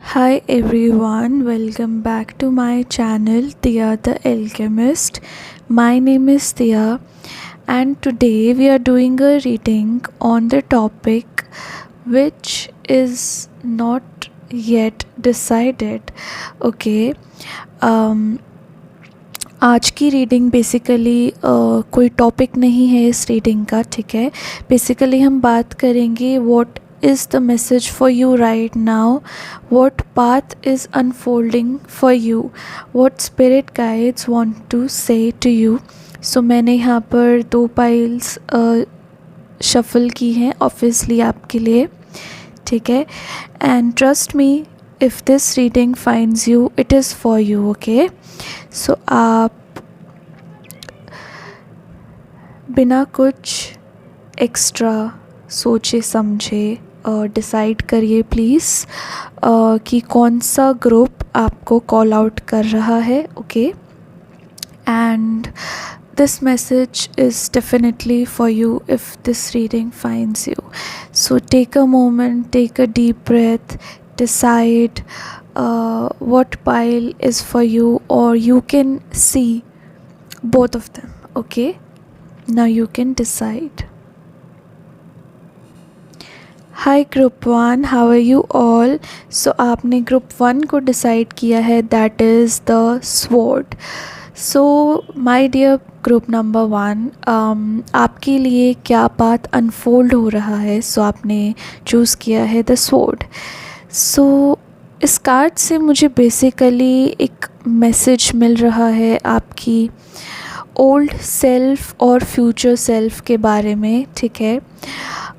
Hi everyone, welcome back to my channel Tia the Alchemist. My name is Tia and today we are doing a reading on the topic which is not yet decided. Okay, um, आज की reading basically कोई topic नहीं है इस reading का, ठीक है। Basically हम बात करेंगे what is the message for you right now, what path is unfolding for you, what spirit guides want to say to you. So मैंने यहाँ पर 2 पाइल्स शफल की हैं ऑब्वियसली आपके लिए, ठीक है। And trust me, if this reading finds you it is for you, okay. So आप बिना कुछ एक्स्ट्रा सोचे समझे डिसाइड करिए प्लीज़ कि कौन सा ग्रुप आपको कॉल आउट कर रहा है, okay. And this message is definitely for you if this reading finds you. So take a moment, take a deep breath, decide what pile is for you, or you can see both of them, okay. Now you can decide. Hi group 1, how are you all. So आपने group 1 को decide किया है, that is the sword. So my dear group number 1, आपके लिए क्या path unfold हो रहा है। सो आपने चूज़ किया है द स्वॉर्ड। सो इस कार्ड से मुझे बेसिकली एक मैसेज मिल रहा है आपकी ओल्ड सेल्फ और फ्यूचर सेल्फ के बारे में, ठीक है।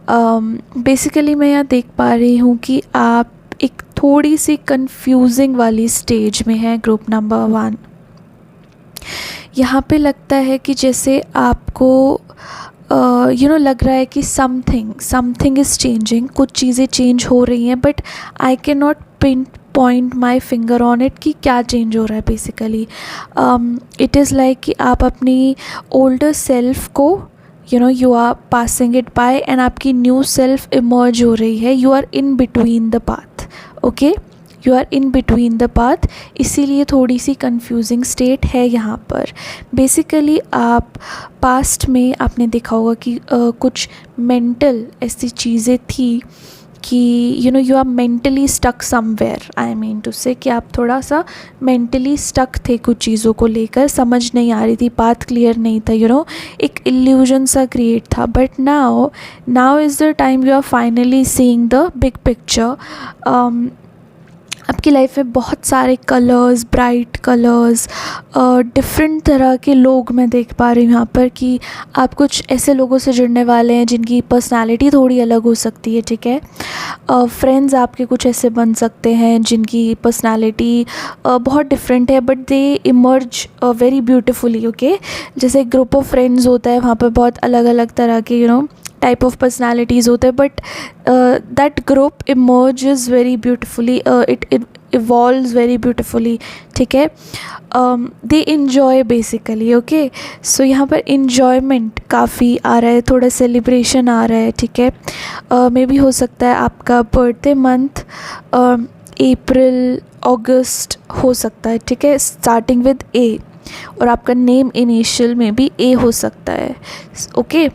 बेसिकली मैं यहाँ देख पा रही हूँ कि आप एक थोड़ी सी कंफ्यूजिंग वाली स्टेज में हैं ग्रुप नंबर 1। यहाँ पे लगता है कि जैसे आपको लग रहा है कि समथिंग इज़ चेंजिंग, कुछ चीज़ें चेंज हो रही हैं, but I can not point my finger on it कि क्या चेंज हो रहा है। बेसिकली इट इज़ लाइक कि आप अपनी ओल्डर सेल्फ को you are passing it by and आपकी न्यू सेल्फ इमर्ज हो रही है। You are in between the path, okay, you are in between the path, इसीलिए थोड़ी सी कंफ्यूजिंग स्टेट है यहाँ पर। बेसिकली आप पास्ट में आपने देखा होगा कि कुछ मेंटल ऐसी चीज़ें थी कि you are mentally stuck somewhere. I mean to say कि आप थोड़ा सा मेंटली स्टक थे, कुछ चीज़ों को लेकर समझ नहीं आ रही थी, पाथ क्लियर नहीं था, एक इल्यूजन सा क्रिएट था। But now is the time you are finally seeing the big picture. आपकी लाइफ में बहुत सारे कलर्स, ब्राइट कलर्स, डिफरेंट तरह के लोग मैं देख पा रही हूँ यहाँ पर कि आप कुछ ऐसे लोगों से जुड़ने वाले हैं जिनकी पर्सनालिटी थोड़ी अलग हो सकती है, ठीक है। फ्रेंड्स आपके कुछ ऐसे बन सकते हैं जिनकी पर्सनालिटी बहुत डिफरेंट है, but they emerge very beautifully, okay. जैसे एक ग्रुप ऑफ फ्रेंड्स होता है, वहाँ पर बहुत अलग अलग तरह के टाइप ऑफ पर्सनालिटीज़ होते हैं, but that group emerges very beautifully, it evolves very beautifully, ठीक है। They enjoy basically, okay. So यहाँ पर इन्जॉयमेंट काफ़ी आ रहा है, थोड़ा सेलिब्रेशन आ रहा है, ठीक है। मे बी हो सकता है आपका बर्थडे मंथ अप्रैल अगस्त हो सकता है, ठीक है, स्टार्टिंग विद ए, और आपका नेम इनिशियल में भी ए हो सकता है, okay.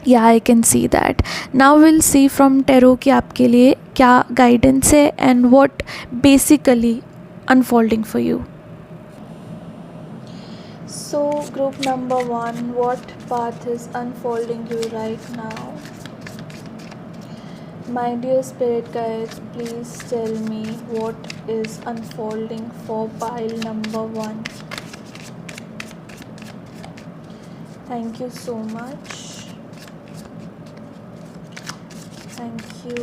Yeah I can see that. Now will see from tarot कि आपके लिए क्या गाइडेंस है and what basically unfolding for you. So group number 1, what path is unfolding you right now. My dear spirit guides, please tell me what is unfolding for pile number 1। Thank you so much. Thank you.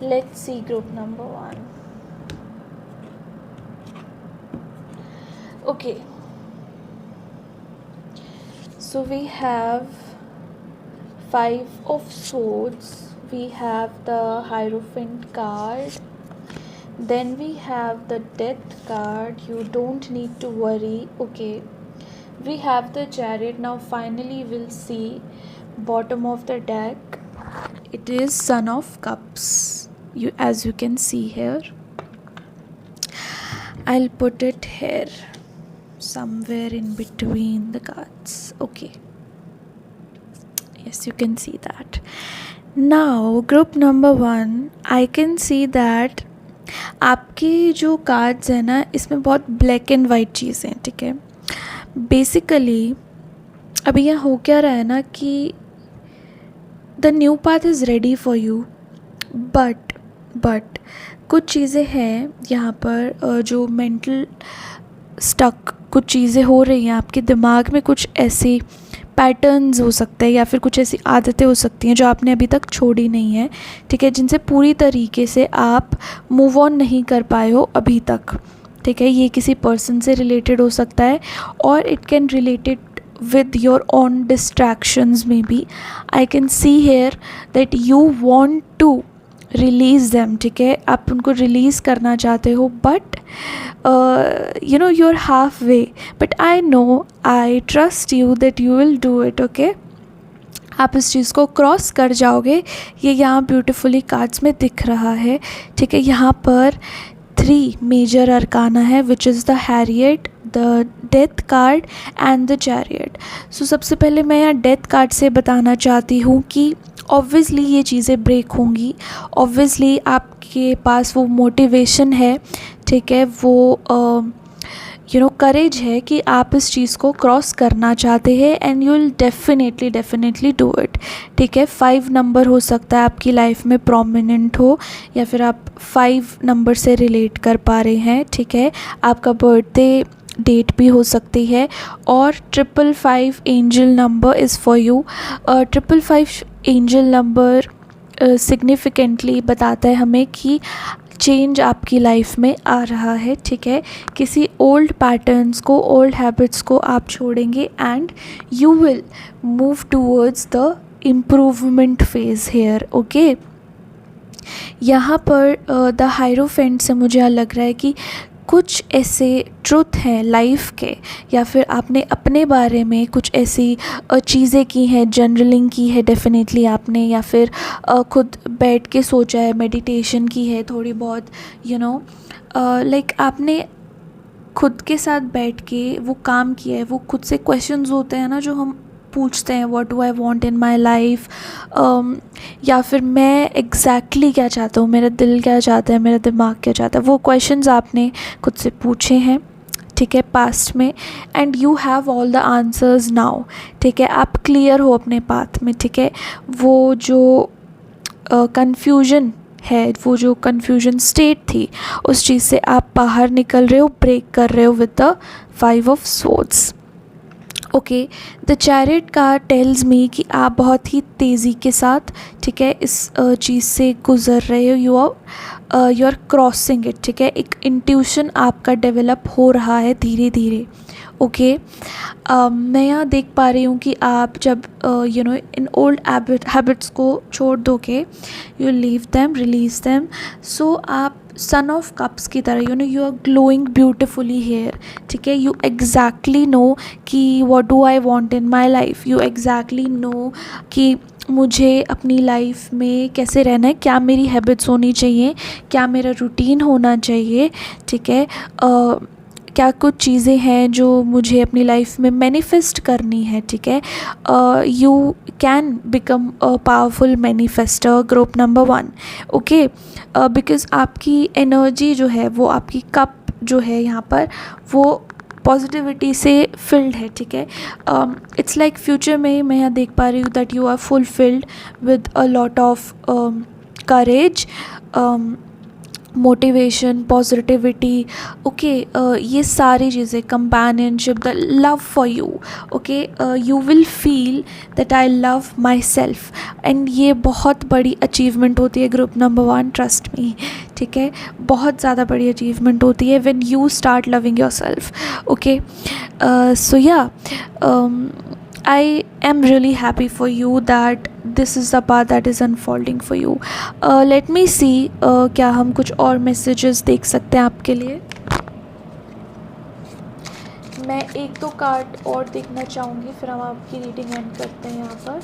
Let's see group number 1. Okay. So we have 5 of swords. We have the Hierophant card. Then we have the Death card. You don't need to worry. Okay. We have the Chariot. Now finally we'll see bottom of the deck. It is Son of Cups. you, as you can see here. I'll put it here somewhere in between the cards. Okay, yes, you can see that. Now group number 1, I can see that आपके जो cards हैं ना, इसमें बहुत black and white चीज़ें हैं, ठीक है. बेसिकली अभी यहाँ हो क्या रहा है ना कि the new path is ready for you, but कुछ चीज़ें हैं यहाँ पर जो मेंटल स्टक कुछ चीज़ें हो रही हैं आपके दिमाग में, कुछ ऐसे पैटर्न्स हो सकते हैं या फिर कुछ ऐसी आदतें हो सकती हैं जो आपने अभी तक छोड़ी नहीं है, ठीक है, जिनसे पूरी तरीके से आप मूव ऑन नहीं कर पाए हो अभी तक, ठीक है. ये किसी पर्सन से रिलेटेड हो सकता है और it can related with your own distractions maybe. I can see here that you want to release them, ठीक है, आप उनको रिलीज़ करना चाहते हो, but you know you're halfway, but I know, I trust you that you will do it, okay. आप इस चीज़ को क्रॉस कर जाओगे, ये यहाँ ब्यूटीफुली कार्ड्स में दिख रहा है, ठीक है. यहाँ पर 3 मेजर अरकाना है, which is the Harriet, the death card and the chariot. So सबसे पहले मैं यहाँ डेथ कार्ड से बताना चाहती हूँ कि ऑब्वियसली ये चीज़ें ब्रेक होंगी, ऑब्वियसली आपके पास वो मोटिवेशन है, ठीक है, वो करेज है कि आप इस चीज़ को क्रॉस करना चाहते हैं and you will definitely do it, ठीक है. 5 नंबर हो सकता है आपकी लाइफ में प्रोमिनेंट हो, या फिर आप 5 नंबर से रिलेट कर पा रहे हैं, ठीक है. आपका बर्थडे डेट भी हो सकती है, और 555 angel number is for you. 555 angel number significantly बताता है हमें कि चेंज आपकी लाइफ में आ रहा है, ठीक है. किसी ओल्ड पैटर्न्स को, ओल्ड हैबिट्स को आप छोड़ेंगे and you will move towards the improvement phase here, okay. यहाँ पर द हायरोफेंट से मुझे लग रहा है कि कुछ ऐसे ट्रुथ हैं लाइफ के, या फिर आपने अपने बारे में कुछ ऐसी चीज़ें की हैं, जर्नलिंग की है डेफिनेटली आपने, या फिर खुद बैठ के सोचा है, मेडिटेशन की है थोड़ी बहुत, लाइक आपने खुद के साथ बैठ के वो काम किया है. वो खुद से क्वेश्चंस होते हैं ना जो हम पूछते हैं, what do I want in my life, या फिर मैं एग्जैक्टली क्या चाहता हूँ, मेरा दिल क्या चाहता है, मेरा दिमाग क्या चाहता है, वो क्वेश्चंस आपने खुद से पूछे हैं, ठीक है, पास्ट में, and you have all the answers now, ठीक है. आप क्लियर हो अपने पाथ में, ठीक है. वो जो कन्फ्यूजन है, वो जो कन्फ्यूजन स्टेट थी, उस चीज़ से आप बाहर निकल रहे हो, ब्रेक कर रहे हो with the 5 of swords, okay. The chariot का टेल्स मी कि आप बहुत ही तेज़ी के साथ, ठीक है, इस चीज़ से गुज़र रहे हो, यू आर क्रॉसिंग इट, ठीक है. एक इंट्यूशन आपका डेवलप हो रहा है धीरे धीरे, ओके. मैं यहाँ देख पा रही हूँ कि आप जब इन ओल्ड हैबिट्स को छोड़ दोगे, you leave them, release them, so आप सन ऑफ कप्स की तरह you are glowing beautifully here, ठीक है. यू एग्जैक्टली नो कि what do I want in my life, you exactly know कि मुझे अपनी लाइफ में कैसे रहना है, क्या मेरी हैबिट्स होनी चाहिए, क्या मेरा रूटीन होना चाहिए, ठीक है. क्या कुछ चीज़ें हैं जो मुझे अपनी लाइफ में मैनिफेस्ट करनी है, ठीक है. You can become a powerful manifester, group number 1, okay. Because आपकी एनर्जी जो है, वो आपकी कप जो है यहाँ पर, वो पॉजिटिविटी से फिल्ड है, ठीक है. इट्स लाइक फ्यूचर में मैं यहाँ देख पा रही हूँ that you are fulfilled with a lot of courage, motivation, positivity, okay. ये सारी चीज़ें, companionship, the love for you, okay. You will feel that I love my self, and ये बहुत बड़ी अचीवमेंट होती है ग्रुप नंबर 1, ट्रस्ट मी, ठीक है. बहुत ज़्यादा बड़ी अचीवमेंट होती है when you start loving yourself, okay. So yeah I am really happy for you that this is the path that is unfolding for you. Let me see क्या हम कुछ और messages देख सकते हैं आपके लिए. मैं 1-2 कार्ड और देखना चाहूँगी, फिर हम आपकी रीडिंग एंड करते हैं यहाँ पर.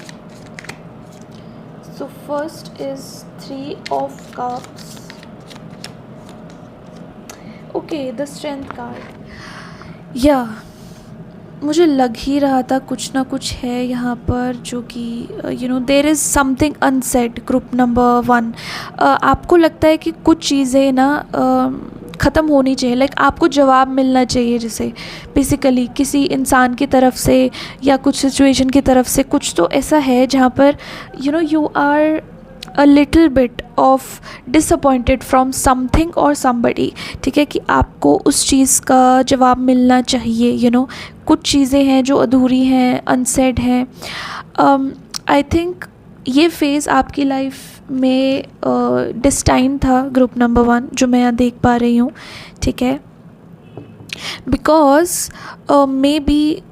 So first is 3 of Cups. Okay, the Strength card. Yeah, मुझे लग ही रहा था कुछ ना कुछ है यहाँ पर जो कि there is something unsaid group number 1. आपको लगता है कि कुछ चीज़ें ना ख़त्म होनी चाहिए, लाइक आपको जवाब मिलना चाहिए, जैसे बेसिकली किसी इंसान की तरफ से या कुछ सिचुएशन की तरफ से. कुछ तो ऐसा है जहाँ पर you are a little bit of disappointed from something or somebody. ठीक है, कि आपको उस चीज़ का जवाब मिलना चाहिए. कुछ चीज़ें हैं जो अधूरी हैं, अनसेड हैं. आई थिंक ये फेज़ आपकी लाइफ में डिस्टाइन था ग्रुप नंबर 1 जो मैं यहाँ देख पा रही हूँ. ठीक है, because may be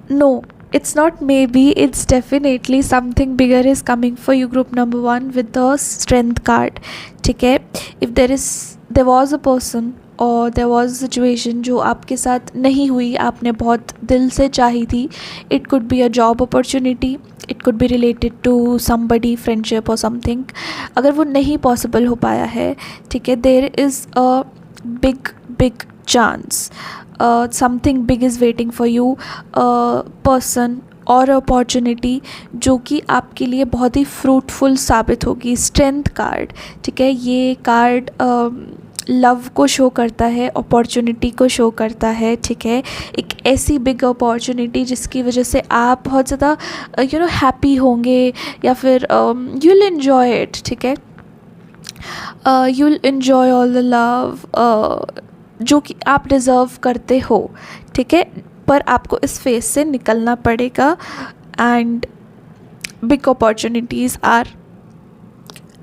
no, it's not maybe, it's definitely something bigger is coming for you group number 1 with the Strength card. ठीक है, if there was a person और there was a situation जो आपके साथ नहीं हुई, आपने बहुत दिल से चाही थी. It could be a job opportunity, it could be related to somebody, friendship or something. अगर वो नहीं possible हो पाया है, ठीक है, there is a big chance. Something big is waiting for you, person और अपॉर्चुनिटी जो कि आपके लिए बहुत ही फ्रूटफुल साबित होगी. स्ट्रेंथ कार्ड, ठीक है, ये कार्ड लव को शो करता है, अपॉर्चुनिटी को शो करता है. ठीक है, एक ऐसी बिग अपॉर्चुनिटी जिसकी वजह से आप बहुत ज़्यादा हैप्पी होंगे या फिर यू विल एन्जॉय इट. ठीक है, you will enjoy all the love जो कि आप डिज़र्व करते हो. ठीक है, पर आपको इस फेज से निकलना पड़ेगा and big opportunities are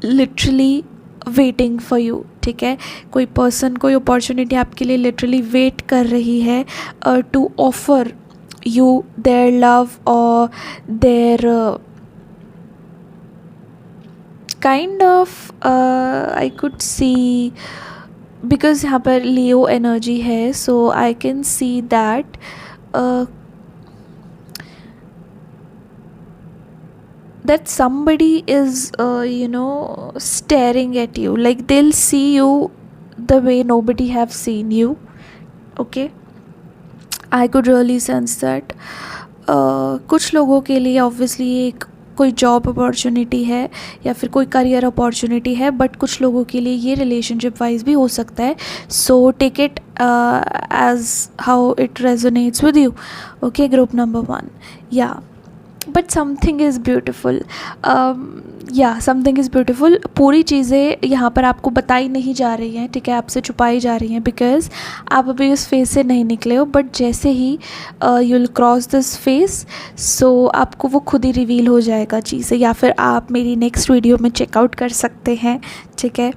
literally waiting for you. ठीक है, कोई पर्सन, कोई अपॉर्चुनिटी आपके लिए लिटरली वेट कर रही है to offer you their love और their kind of I could see, because यहाँ पर लियो एनर्जी है, so I can see that that somebody is staring at you, like they'll see you the way nobody have seen you. Okay, I could really sense that. कुछ लोगों के लिए obviously एक कोई job opportunity है या फिर कोई करियर अपॉर्चुनिटी है, बट कुछ लोगों के लिए ये रिलेशनशिप वाइज भी हो सकता है. So take it as how it resonates with you. Okay, group number 1. Yeah but something is beautiful. Something is beautiful. पूरी चीज़ें यहाँ पर आपको बताई नहीं जा रही हैं, ठीक है, आपसे छुपाई जा रही हैं, बिकॉज आप अभी उस फेज़ से नहीं निकले हो. बट जैसे ही you will cross this phase, so आपको वो खुद ही रिवील हो जाएगा चीज़ें, या फिर आप मेरी नेक्स्ट वीडियो में चेकआउट कर सकते हैं. ठीक है,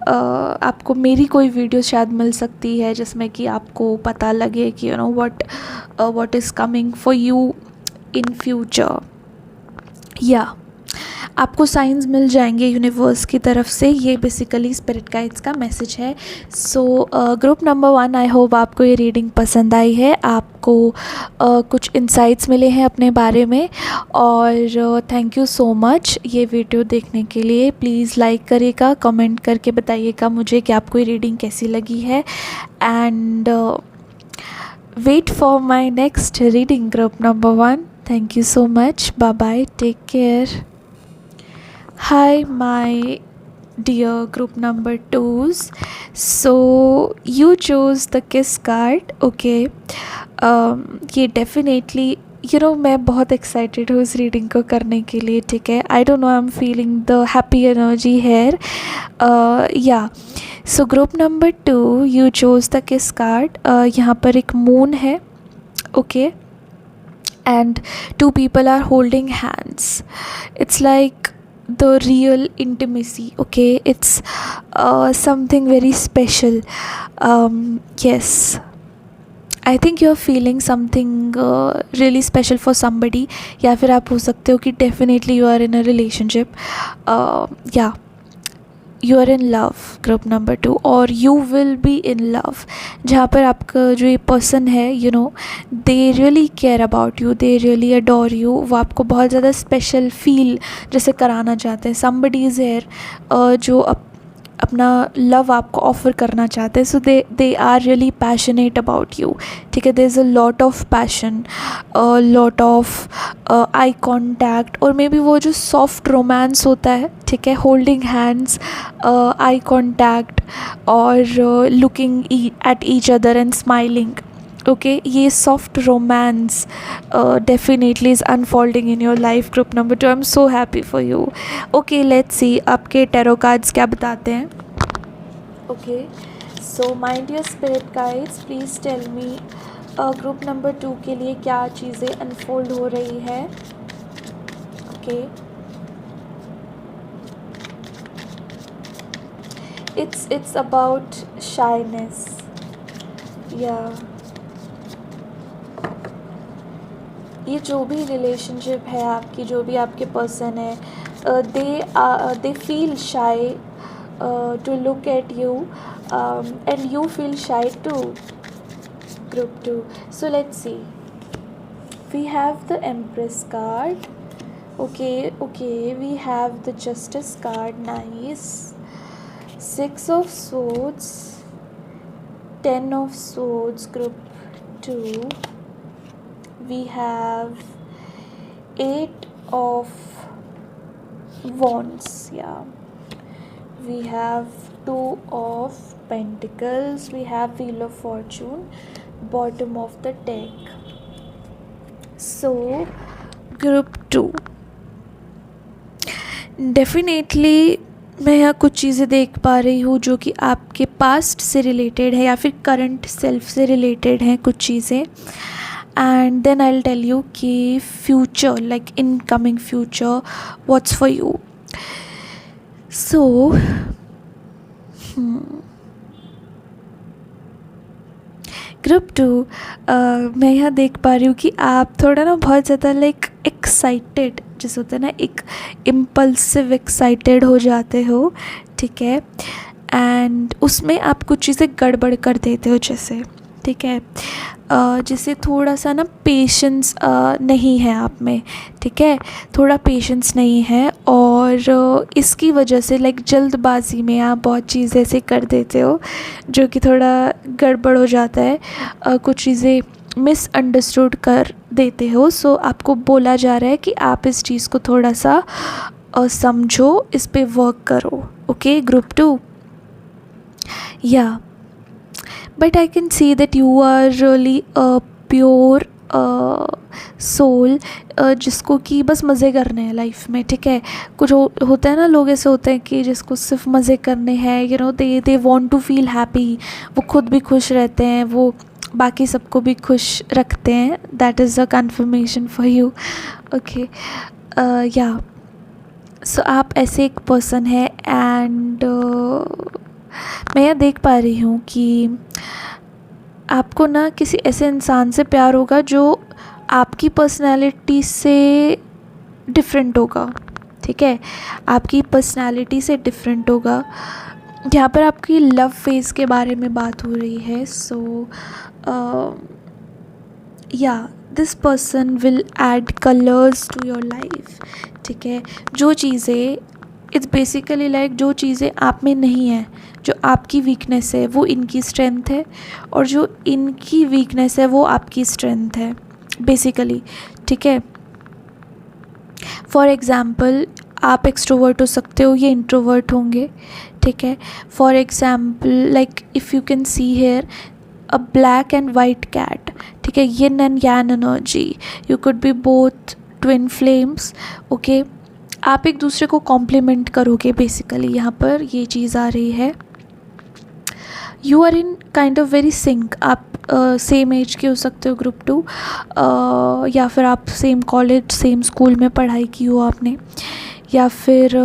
आपको मेरी कोई वीडियो शायद मिल सकती है जिसमें कि आपको पता लगे कि what is coming for you in future. या आपको साइंस मिल जाएंगे यूनिवर्स की तरफ से. ये बेसिकली स्पिरिट गाइड्स का मैसेज है. सो ग्रुप नंबर 1, आई होप आपको ये रीडिंग पसंद आई है, आपको कुछ इंसाइट्स मिले हैं अपने बारे में. और थैंक यू सो मच ये वीडियो देखने के लिए. प्लीज़ लाइक करिएगा, कमेंट करके बताइएगा मुझे कि आपको ये रीडिंग कैसी लगी है. And wait for my next reading, group number 1. Thank you so much. Bye bye, take care. Hi my dear group number 2s. So you chose the Kiss card. Okay, ये definitely मैं बहुत excited हूँ इस reading को करने के लिए. ठीक है, I don't know, I am feeling the happy energy here. Yeah so group number 2, you chose the kiss card. यहाँ पर एक मून है. Okay, and 2 people are holding hands. It's like the real intimacy. Okay, it's something very special. Yes, I think you're feeling something really special for somebody. या फिर आप हो सकते हो कि definitely you are in a relationship. Yeah, you are in love, group number 2, or you will be in love. जहाँ पर आपका जो ये पर्सन है they really care about you, they really adore you, वो आपको बहुत ज़्यादा स्पेशल फील जैसे कराना चाहते हैं। समबडी इज़ हेयर जो अपना लव आपको ऑफ़र करना चाहते हैं, so they are really passionate about you. ठीक है, there is a lot of passion, lot of eye contact, और मे बी वो जो सॉफ्ट रोमांस होता है, ठीक है, होल्डिंग हैंड्स, आई कांटेक्ट और looking at each other and smiling. Okay, ये soft romance definitely is unfolding in your life group number 2। I am so happy for you. Okay, let's see आपके tarot cards क्या बताते हैं। Okay, so mind your spirit guides, please tell me group number 2 के लिए क्या चीज़ें unfold हो रही है। ओके, it's about shyness, yeah। ये जो भी रिलेशनशिप है आपकी, जो भी आपके पर्सन है, they feel shy to look at you and you feel shy to group 2। So let's see, we have the Empress card। okay, we have the Justice card, nice। 6 of Swords, 10 of Swords group 2, we have 8 of Wands, yeah। We have 2 of Pentacles, we have Wheel of Fortune, bottom of the deck। So group 2, definitely मैं यहाँ कुछ चीज़ें देख पा रही हूँ जो कि आपके पास्ट से रिलेटेड है या फिर करंट सेल्फ से रिलेटेड हैं कुछ चीज़ें। And then I will tell you कि future, like in coming future, what's for you. So group 2, मैं यहाँ देख पा रही हूँ कि आप थोड़ा ना बहुत ज़्यादा लाइक एक्साइटेड, जैसे होता है ना, एक इम्पल्सिव एक्साइटेड हो जाते हो, ठीक है, एंड उसमें आप कुछ चीज़ें गड़बड़ कर देते हो जैसे, ठीक है, जैसे थोड़ा सा ना पेशेंस नहीं है आप में, ठीक है, थोड़ा पेशेंस नहीं है, और इसकी वजह से लाइक जल्दबाजी में आप बहुत चीज़ें ऐसे कर देते हो जो कि थोड़ा गड़बड़ हो जाता है, कुछ चीज़ें मिसअंडरस्टूड कर देते हो। सो आपको बोला जा रहा है कि आप इस चीज़ को थोड़ा सा समझो, इस पे वर्क करो। ओके ग्रुप 2, या but I can see that you are really a pure soul, जिसको कि बस मज़े करने हैं लाइफ में, ठीक है। कुछ होता है ना, लोग ऐसे होते हैं कि जिसको सिर्फ मज़े करने हैं, they want to feel happy, वो खुद भी खुश रहते हैं, वो बाकी सबको भी खुश रखते हैं। That is a conformation for you. Okay, या सो आप ऐसे एक पर्सन है, एंड मैं यह देख पा रही हूँ कि आपको ना किसी ऐसे इंसान से प्यार होगा जो आपकी पर्सनैलिटी से डिफरेंट होगा, ठीक है, आपकी पर्सनैलिटी से डिफरेंट होगा। यहाँ पर आपकी लव फेज़ के बारे में बात हो रही है। So yeah this person will add colours to your life, ठीक है। जो चीज़ें, इट्स बेसिकली लाइक जो चीज़ें आप में नहीं है, जो आपकी वीकनेस है वो इनकी स्ट्रेंथ है, और जो इनकी वीकनेस है वो आपकी स्ट्रेंथ है बेसिकली, ठीक है। फॉर एग्ज़ाम्पल, आप एक्सट्रोवर्ट हो सकते हो, ये इंट्रोवर्ट होंगे, ठीक है। For example, like if you can see here a black and white cat, ठीक है, yin and yang energy, you could be both twin flames. Okay, आप एक दूसरे को कॉम्प्लीमेंट करोगे बेसिकली, यहाँ पर ये चीज़ आ रही है। You are in kind of very sync, आप सेम एज के हो सकते हो ग्रुप 2, या फिर आप सेम कॉलेज सेम स्कूल में पढ़ाई की हो आपने, या फिर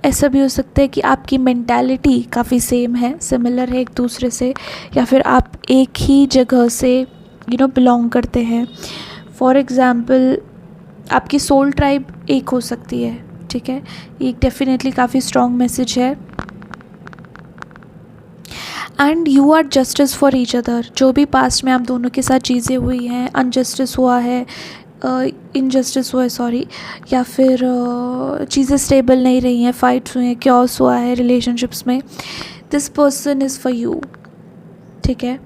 ऐसा भी हो सकता है कि आपकी मेंटालिटी काफ़ी सेम है, सिमिलर है एक दूसरे से, या फिर आप एक ही जगह से बिलोंग करते हैं। फॉर एग्ज़ाम्पल, आपकी सोल ट्राइब एक हो सकती है, ठीक है, ये डेफिनेटली काफ़ी स्ट्रॉन्ग मैसेज है। And you are justice for each other. जो भी पास्ट में आप दोनों के साथ चीज़ें हुई हैं, अनजस्टिस हुआ है, इनजस्टिस हुआ है सॉरी, या फिर चीज़ें स्टेबल नहीं रही हैं, फाइट्स हुए हैं, क्योस हुआ है रिलेशनशिप्स में, this person is for you. ठीक है,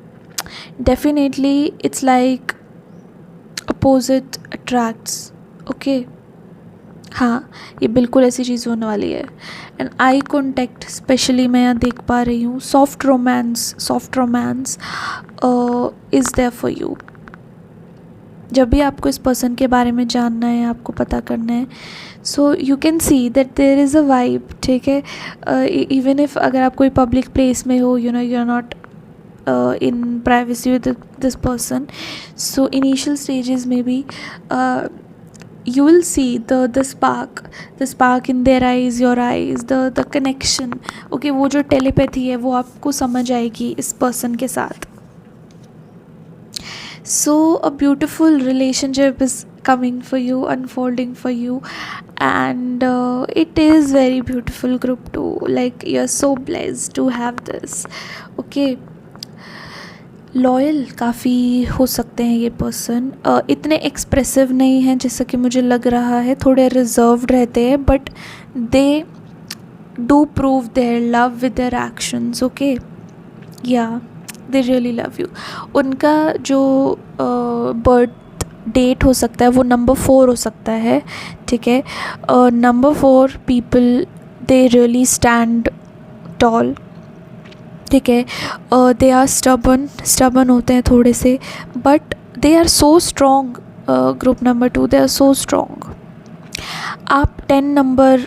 definitely it's like opposite attracts. Okay, हाँ, ये बिल्कुल ऐसी चीज़ होने वाली है। एंड आई कॉन्टेक्ट स्पेशली मैं यहाँ देख पा रही हूँ, soft romance is there for you. जब भी आपको इस पर्सन के बारे में जानना है, आपको पता करना है, so you can see that there is a vibe. ठीक है, इवन इफ अगर आप कोई पब्लिक प्लेस में हो, you are not in privacy with this person, so initial stages maybe you will see the spark in their eyes, your eyes, the connection. okay, वो जो telepathy है वो आपको समझ आएगी इस person के साथ. So a beautiful relationship is coming for you, unfolding for you, and it is very beautiful group too. Like, you're so blessed to have this. okay, loyal काफ़ी हो सकते हैं ये पर्सन. इतने एक्सप्रेसिव नहीं हैं जैसा कि मुझे लग रहा है, थोड़े रिजर्व्ड रहते हैं, but they do prove their love with their actions. Okay, या दे रियली लव यू. उनका जो बर्थ डेट हो सकता है वो नंबर 4 हो सकता है. ठीक है, number 4 people they really stand tall. ठीक है, दे आर स्टबन होते हैं थोड़े से, but they are so strong. Group number 2, they are so strong. आप 10 नंबर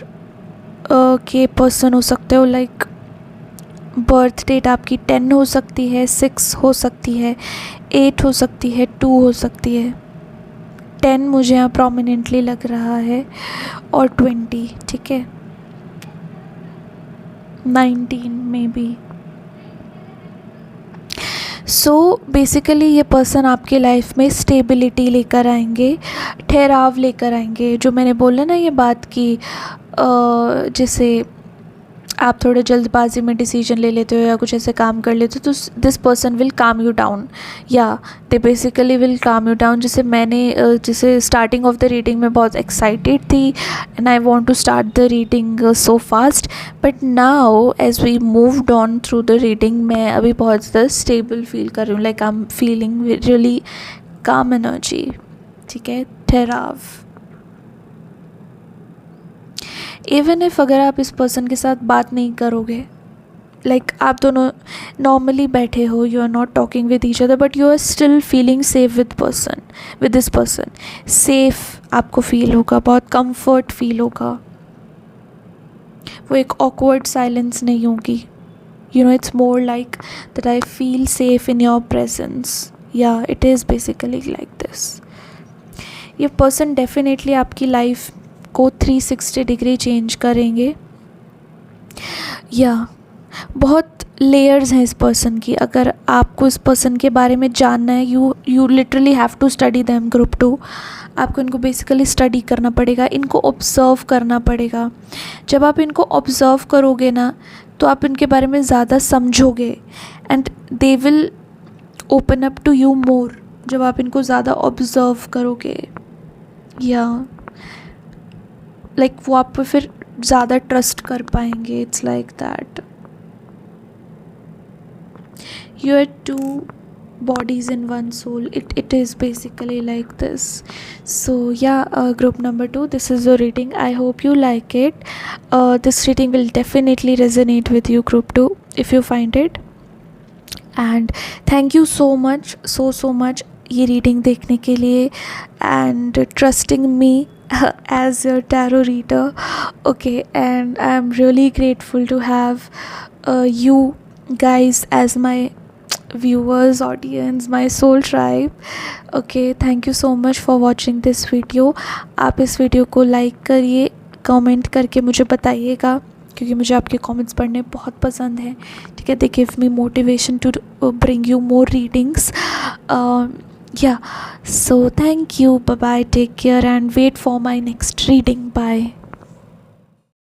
के पर्सन हो सकते हो. लाइक बर्थ डेट आपकी 10 हो सकती है, 6 हो सकती है, 8 हो सकती है, 2 हो सकती है. 10 मुझे यहाँ प्रोमिनेंटली लग रहा है, और 20. ठीक है, 19 मे बी. सो बेसिकली ये पर्सन आपके लाइफ में स्टेबिलिटी लेकर आएंगे, ठहराव लेकर आएंगे. जो मैंने बोला ना ये बात की, जैसे आप थोड़े जल्दबाजी में डिसीजन ले लेते हो या कुछ ऐसे काम कर लेते हो, तो this person will calm you down, yeah they basically will calm you down. जैसे स्टार्टिंग ऑफ द रीडिंग में बहुत एक्साइटेड थी and I want to start the reading so fast, but now as we moved on through the reading मैं अभी बहुत ज़्यादा stable feel कर रही हूँ. Like I am feeling really calm energy. ठीक है, ठहराव. इवन इफ अगर आप इस पर्सन के साथ बात नहीं करोगे, लाइक आप दोनों नॉर्मली बैठे हो, you are not talking with each other, but you are still feeling safe with this person. Safe आपको फील होगा, बहुत कंफर्ट फील होगा. वो एक ऑकवर्ड साइलेंस नहीं होगी. It's more like that I feel safe in your presence. Yeah it is basically like this. ये person definitely आपकी लाइफ को 360 डिग्री चेंज करेंगे. या बहुत लेयर्स हैं इस पर्सन की. अगर आपको इस पर्सन के बारे में जानना है, you literally have to study them. Group 2, आपको इनको बेसिकली स्टडी करना पड़ेगा, इनको ऑब्ज़र्व करना पड़ेगा. जब आप इनको ऑब्ज़र्व करोगे ना, तो आप इनके बारे में ज़्यादा समझोगे and they will open up to you more. जब आप इनको ज़्यादा ऑब्ज़र्व करोगे, या लाइक वो आप पे फिर ज़्यादा ट्रस्ट कर पाएंगे. It's like that. You are 2 bodies in one soul. It is basically like this. So yeah, group number 2, this is your reading. I hope you like it. This reading will definitely resonate with you, group 2, if you find it. And thank you so much ये reading देखने के लिए and trusting me as your tarot reader. Okay, and I am really grateful to have you guys as my viewers, audience, my soul tribe. Okay, thank you so much for watching this video. आप इस video को like करिए, comment करके मुझे बताइएगा, क्योंकि मुझे आपके कमेंट्स पढ़ने बहुत पसंद हैं. ठीक है, they give me motivation to bring you more readings. Yeah, so thank you, bye bye, take care, and wait for my next reading. Bye.